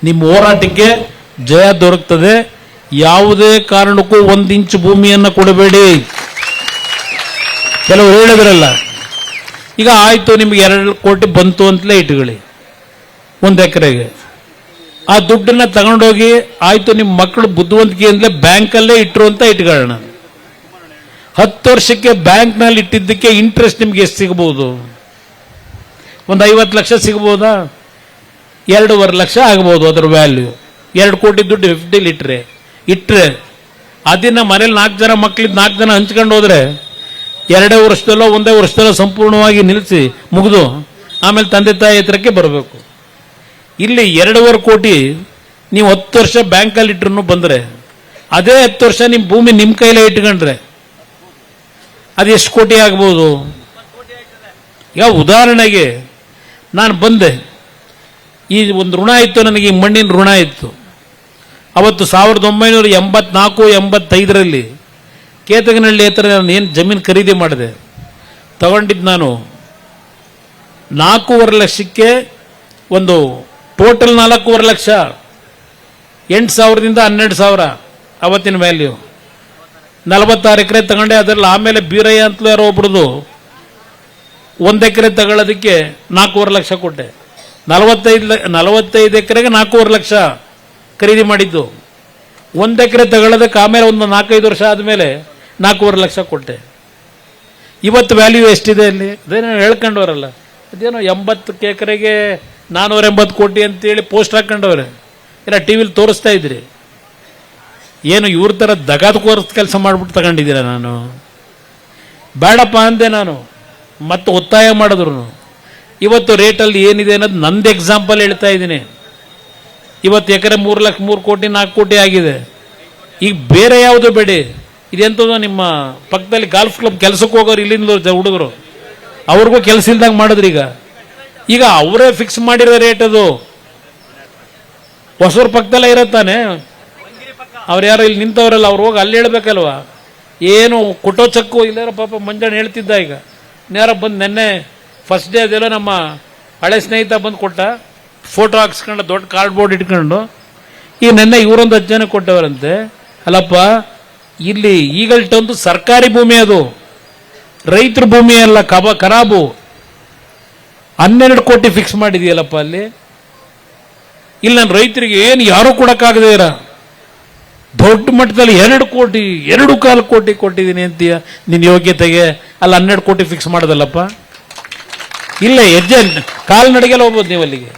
ನಿಮ್ಮ ಹೋರಾಟಕ್ಕೆ ಜಯ ದೊರಕ್ತದೆ. ಯಾವುದೇ ಕಾರಣಕ್ಕೂ 1 ಇಂಚು ಭೂಮಿಯನ್ನು ಕೊಡಬೇಡಿ. ಕೆಲವರು ಹೇಳಿದ್ರಲ್ಲ, ಈಗ ಆಯ್ತು ನಿಮ್ಗೆ 2 ಕೋಟಿ ಬಂತು ಅಂತಲೇ ಇಟ್ಕೊಳ್ಳಿ 1 ಎಕರೆಗೆ. ಆ ದುಡ್ಡನ್ನ ತಗೊಂಡೋಗಿ ಆಯ್ತು ನಿಮ್ಮ ಮಕ್ಕಳು ಬುದ್ಧಿವಂತಿಕೆ ಅಂತಲೇ ಬ್ಯಾಂಕಲ್ಲೇ ಇಟ್ಟರು ಅಂತ ಇಟ್ಕೊಳ್ಳೋಣ. 10 ವರ್ಷಕ್ಕೆ ಬ್ಯಾಂಕ್ನಲ್ಲಿ ಇಟ್ಟಿದ್ದಕ್ಕೆ ಇಂಟ್ರೆಸ್ಟ್ ನಿಮ್ಗೆ ಎಷ್ಟು ಸಿಗಬಹುದು? ಒಂದು 50 ಲಕ್ಷ ಸಿಗಬಹುದಾ? 2.5 ಲಕ್ಷ ಆಗಬಹುದು ಅದರ ವ್ಯಾಲ್ಯೂ. 2 ಕೋಟಿ ದುಡ್ಡು FD ಇಟ್ಟರೆ ಅದನ್ನ ಮನೇಲಿ 4 ಜನ ಮಕ್ಕಳಿದ್ದು 4 ಜನ ಹಂಚ್ಕೊಂಡು ಹೋದ್ರೆ 2 ವರ್ಷದಲ್ಲೋ 1 ವರ್ಷದಲ್ಲೋ ಸಂಪೂರ್ಣವಾಗಿ ನಿಲ್ಲಿಸಿ ಮುಗಿದು ಆಮೇಲೆ ತಂದೆ ತಾಯಿ ಹತ್ರಕ್ಕೆ ಬರಬೇಕು. ಇಲ್ಲಿ 2.5 ಕೋಟಿ ನೀವು 10 ವರ್ಷ ಬ್ಯಾಂಕಲ್ಲಿ ಇಟ್ರು ಬಂದರೆ, ಅದೇ 10 ವರ್ಷ ನಿಮ್ಮ ಭೂಮಿ ನಿಮ್ಮ ಕೈಲೇ ಇಟ್ಕೊಂಡ್ರೆ ಅದು ಎಷ್ಟು ಕೋಟಿ ಆಗ್ಬೋದು? ಈಗ ಉದಾಹರಣೆಗೆ ನಾನು ಬಂದೆ, ಈ ಒಂದು ಋಣ ಇತ್ತು ನನಗೆ, ಈ ಮಣ್ಣಿನ ಋಣ ಇತ್ತು. ಅವತ್ತು 1984-85ರಲ್ಲಿ ಕೇತಗನಹಳ್ಳಿ ಹತ್ರ ನಾನು ಏನು ಜಮೀನು ಖರೀದಿ ಮಾಡಿದೆ, ತಗೊಂಡಿದ್ದು ನಾನು 4.5 ಲಕ್ಷಕ್ಕೆ, ಒಂದು ಟೋಟಲ್ 4.5 ಲಕ್ಷ, 8,000ದಿಂದ 12,000 ಅವತ್ತಿನ ವ್ಯಾಲ್ಯೂ. 46 ಎಕರೆ ತಗೊಂಡೆ. ಅದರಲ್ಲಿ ಆಮೇಲೆ ಬೀರಯ್ಯ ಅಂತಲೂ ಯಾರೋ ಒಬ್ರದು 1 ಎಕರೆ ತಗೊಳ್ಳೋದಕ್ಕೆ 4.5 ಲಕ್ಷ ಕೊಟ್ಟೆ. 45 ಎಕರೆಗೆ 4.5 ಲಕ್ಷ ಖರೀದಿ ಮಾಡಿದ್ದು. 1 ಎಕರೆ ತಗೊಳ್ಳೋದಕ್ಕೆ ಆಮೇಲೆ ಒಂದು 4-5 ವರ್ಷ ಆದಮೇಲೆ 4.5 ಲಕ್ಷ ಕೊಟ್ಟೆ. ಇವತ್ತು ವ್ಯಾಲ್ಯೂ ಎಷ್ಟಿದೆ ಅಲ್ಲಿ? ಅದೇನೋ ಹೇಳ್ಕೊಂಡವರಲ್ಲ, ಅದೇನೋ 80 ಎಕರೆಗೆ 480 ಕೋಟಿ ಅಂತೇಳಿ ಪೋಸ್ಟ್ ಹಾಕೊಂಡವ್ರೆ, ಇಲ್ಲ ಟಿ ವಿಲಿ ತೋರಿಸ್ತಾ ಇದ್ರಿ. ಏನು ಇವ್ರ ಥರ ದಗಾದಕೋರ್ಸ್ ಕೆಲಸ ಮಾಡಿಬಿಟ್ಟು ತಗೊಂಡಿದ್ದೀರ? ನಾನು ಬೇಡಪ್ಪ ಅಂದೆ ನಾನು, ಮತ್ತೆ ಒತ್ತಾಯ ಮಾಡಿದ್ರು. ಇವತ್ತು ರೇಟಲ್ಲಿ ಏನಿದೆ ಅನ್ನೋದು ನಂದು ಎಕ್ಸಾಂಪಲ್ ಹೇಳ್ತಾ ಇದ್ದೀನಿ. ಇವತ್ತು ಎಕರೆ 3 ಕೋಟಿ 4 ಕೋಟಿ ಆಗಿದೆ. ಈಗ ಬೇರೆ ಯಾವುದು ಬೇಡಿ, ಇದೆಂಥದ್ದು ನಿಮ್ಮ ಪಕ್ಕದಲ್ಲಿ ಗಾಲ್ಫ್ ಕ್ಲಬ್ ಕೆಲಸಕ್ಕೆ ಹೋಗೋರು ಇಲ್ಲಿಂದ ಹುಡುಗರು, ಅವ್ರಿಗೂ ಕೆಲಸ ಇಲ್ದಂಗೆ ಮಾಡಿದ್ರು. ಈಗ ಅವರೇ ಫಿಕ್ಸ್ ಮಾಡಿರೋ ರೇಟ್ ಅದು. ಹೊಸೂರು ಪಕ್ಕದಲ್ಲೇ ಇರತ್ತಾನೆ, ಅವ್ರು ಯಾರೋ ಇಲ್ಲಿ ನಿಂತವ್ರಲ್ಲ, ಅವ್ರು ಹೋಗಿ ಅಲ್ಲಿ ಹೇಳ್ಬೇಕಲ್ವ? ಏನು ಕೊಟ್ಟೋ ಚಕ್ಕು ಇಲ್ಲಾರ ಪಾಪ ಮಂಜಣ್ಣ ಹೇಳ್ತಿದ್ದ. ಈಗ ನೇರ ಬಂದು ನೆನ್ನೆ ಫಸ್ಟ್ ಡೇ ಅದೆಲ್ಲ ನಮ್ಮ ಹಳೆ ಸ್ನೇಹಿತ ಬಂದು ಕೊಟ್ಟ, ಫೋಟೋ ಹಾಕ್ಸ್ಕೊಂಡು ದೊಡ್ಡ ಕಾರ್ಡ್ಬೋರ್ಡ್ ಇಟ್ಕೊಂಡು. ಈಗ ನೆನ್ನೆ ಇವರೊಂದು 10 ಜನ ಕೊಟ್ಟವರಂತೆ. ಅಲ್ಲಪ್ಪ, ಇಲ್ಲಿ ಈಗಲ್ಟೊಂದು ಸರ್ಕಾರಿ ಭೂಮಿ, ಅದು ರೈತರ ಭೂಮಿ ಅಲ್ಲ, ಖರಾಬು. 12 ಕೋಟಿ ಫಿಕ್ಸ್ ಮಾಡಿದೆಯಲ್ಲಪ್ಪ ಅಲ್ಲಿ. ಇಲ್ಲಿ ನಾನು ರೈತರಿಗೆ ಏನು ಯಾರೂ ಕೊಡೋಕ್ಕಾಗದೇ ಇರ ದೊಡ್ಡ ಮಟ್ಟದಲ್ಲಿ 2 ಕೋಟಿ 2.25 ಕೋಟಿ ಕೊಟ್ಟಿದ್ದೀನಿ ಅಂತೀಯ ನಿನ್ನ ಯೋಗ್ಯತೆಗೆ. ಅಲ್ಲಿ 12 ಕೋಟಿ ಫಿಕ್ಸ್ ಮಾಡೋದಲ್ಲಪ್ಪ. ಇಲ್ಲ, ಹೆಜ್ಜೆ ಕಾಲ್ನಡಿಗೆಲ್ಲ ಹೋಗ್ಬೋದು ನೀವು ಅಲ್ಲಿಗೆ.